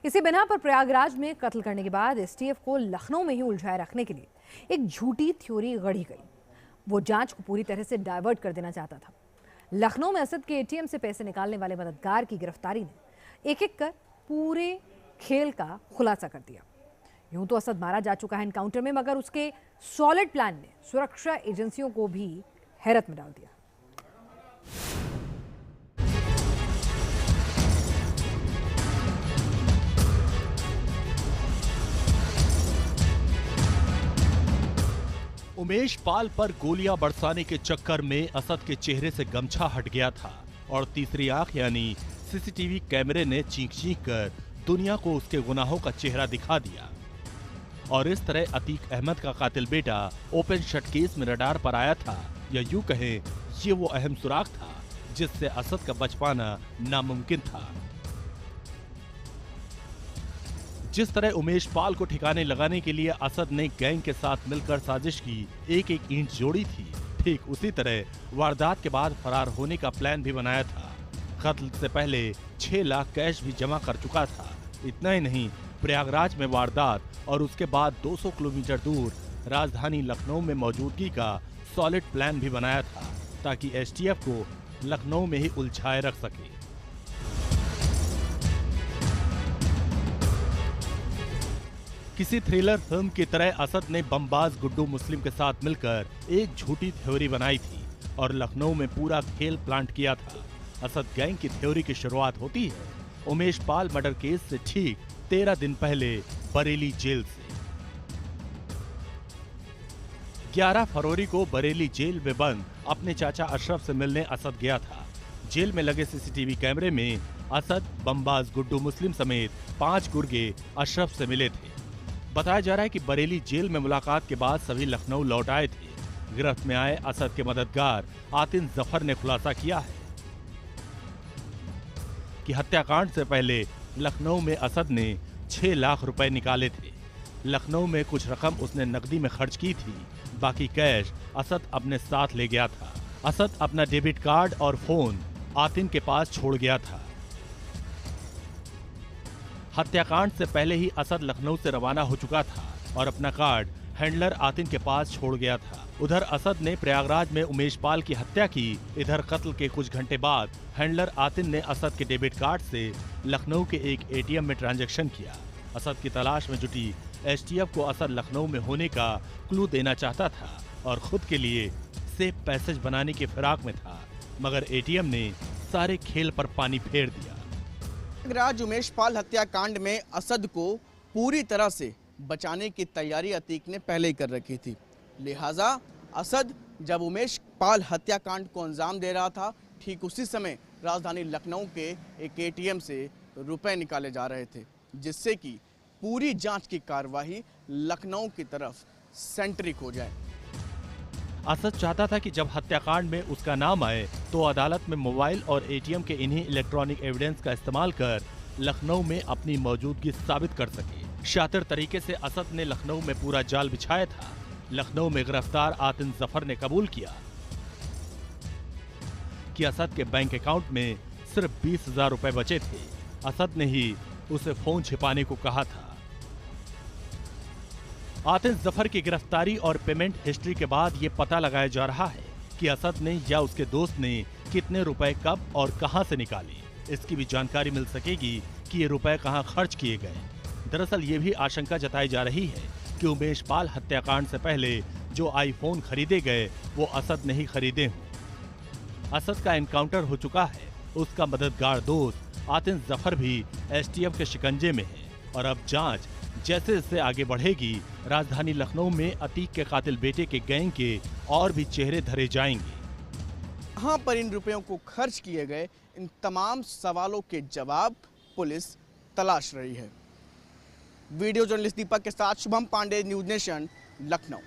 इसी बिना पर प्रयागराज में कत्ल करने के बाद एसटीएफ को लखनऊ में ही उलझाए रखने के लिए एक झूठी थ्योरी गढ़ी गई। वो जांच को पूरी तरह से डाइवर्ट कर देना चाहता था। लखनऊ में असद के एटीएम से पैसे निकालने वाले मददगार की गिरफ्तारी ने एक एक कर पूरे खेल का खुलासा कर दिया। यूं तो असद मारा जा चुका है एनकाउंटर में, मगर उसके सॉलिड प्लान ने सुरक्षा एजेंसियों को भी हैरत में डाल दिया। उमेश पाल पर गोलियां बरसाने के चक्कर में असद के चेहरे से गमछा हट गया था और तीसरी आंख यानी सीसीटीवी कैमरे ने चीख चीख कर दुनिया को उसके गुनाहों का चेहरा दिखा दिया। और इस तरह अतीक अहमद का कातिल बेटा ओपन शट केस में रडार पर आया था, या यूं कहें ये वो अहम सुराग था जिससे असद का बच पाना नामुमकिन था। जिस तरह उमेश पाल को ठिकाने लगाने के लिए असद ने गैंग के साथ मिलकर साजिश की एक एक ईंट जोड़ी थी, ठीक उसी तरह वारदात के बाद फरार होने का प्लान भी बनाया था। कत्ल से पहले 6 लाख कैश भी जमा कर चुका था। इतना ही नहीं, प्रयागराज में वारदात और उसके बाद 200 किलोमीटर दूर राजधानी लखनऊ में मौजूदगी का सॉलिड प्लान भी बनाया था ताकि एसटीएफ को लखनऊ में ही उलझाए रख सके। किसी थ्रिलर फिल्म की तरह असद ने बमबाज गुड्डू मुस्लिम के साथ मिलकर एक झूठी थ्योरी बनाई थी और लखनऊ में पूरा खेल प्लांट किया था। असद गैंग की थ्योरी की शुरुआत होती है उमेश पाल मर्डर केस से ठीक 13 दिन पहले बरेली जेल से। 11 फरवरी को बरेली जेल में बंद अपने चाचा अशरफ से मिलने असद गया था। जेल में लगे सीसीटीवी कैमरे में असद बमबाज गुड्डू मुस्लिम समेत 5 गुर्गे अशरफ से मिले थे। बताया जा रहा है कि बरेली जेल में मुलाकात के बाद सभी लखनऊ लौट आए थे। गिरफ्त में आए असद के मददगार आतिन जफर ने खुलासा किया है कि हत्याकांड से पहले लखनऊ में असद ने 6 लाख रुपए निकाले थे। लखनऊ में कुछ रकम उसने नकदी में खर्च की थी, बाकी कैश असद अपने साथ ले गया था। असद अपना डेबिट कार्ड और फोन आतिन के पास छोड़ गया था। हत्याकांड से पहले ही असद लखनऊ से रवाना हो चुका था और अपना कार्ड हैंडलर आतिन के पास छोड़ गया था। उधर असद ने प्रयागराज में उमेश पाल की हत्या की। इधर कत्ल के कुछ घंटे बाद हैंडलर आतिन ने असद के डेबिट कार्ड से लखनऊ के एक एटीएम में ट्रांजैक्शन किया। असद की तलाश में जुटी एसटीएफ को असद लखनऊ में होने का क्लू देना चाहता था और खुद के लिए सेफ पैसेज बनाने की फिराक में था, मगर एटीएम ने सारे खेल पर पानी फेर दिया। प्रयागराज उमेश पाल हत्याकांड में असद को पूरी तरह से बचाने की तैयारी अतीक ने पहले ही कर रखी थी। लिहाजा असद जब उमेश पाल हत्याकांड को अंजाम दे रहा था, ठीक उसी समय राजधानी लखनऊ के एक एटीएम से रुपए निकाले जा रहे थे, जिससे कि पूरी जांच की कार्रवाई लखनऊ की तरफ सेंट्रिक हो जाए। असद चाहता था कि जब हत्याकांड में उसका नाम आए तो अदालत में मोबाइल और एटीएम के इन्हीं इलेक्ट्रॉनिक एविडेंस का इस्तेमाल कर लखनऊ में अपनी मौजूदगी साबित कर सके। शातिर तरीके से असद ने लखनऊ में पूरा जाल बिछाया था। लखनऊ में गिरफ्तार आतिन जफर ने कबूल किया कि असद के बैंक अकाउंट में सिर्फ 20,000 रुपए बचे थे। असद ने ही उसे फोन छिपाने को कहा था। आतिन जफर की गिरफ्तारी और पेमेंट हिस्ट्री के बाद ये पता लगाया जा रहा है कि असद ने या उसके दोस्त ने कितने रुपए कब और कहां से निकाले। इसकी भी जानकारी मिल सकेगी कि ये रुपए कहां खर्च किए गए। दरअसल ये भी आशंका जताई जा रही है कि उमेश पाल हत्याकांड से पहले जो आईफोन खरीदे गए वो असद ने ही खरीदे हों। असद का एनकाउंटर हो चुका है, उसका मददगार दोस्त आतिन जफर भी एसटीएफ के शिकंजे में है और अब जांच जैसे जैसे आगे बढ़ेगी, राजधानी लखनऊ में अतीक के कातिल बेटे के गैंग के और भी चेहरे धरे जाएंगे। कहां पर इन रुपयों को खर्च किए गए, इन तमाम सवालों के जवाब पुलिस तलाश रही है। वीडियो जर्नलिस्ट दीपक के साथ शुभम पांडे, न्यूज़ नेशन, लखनऊ।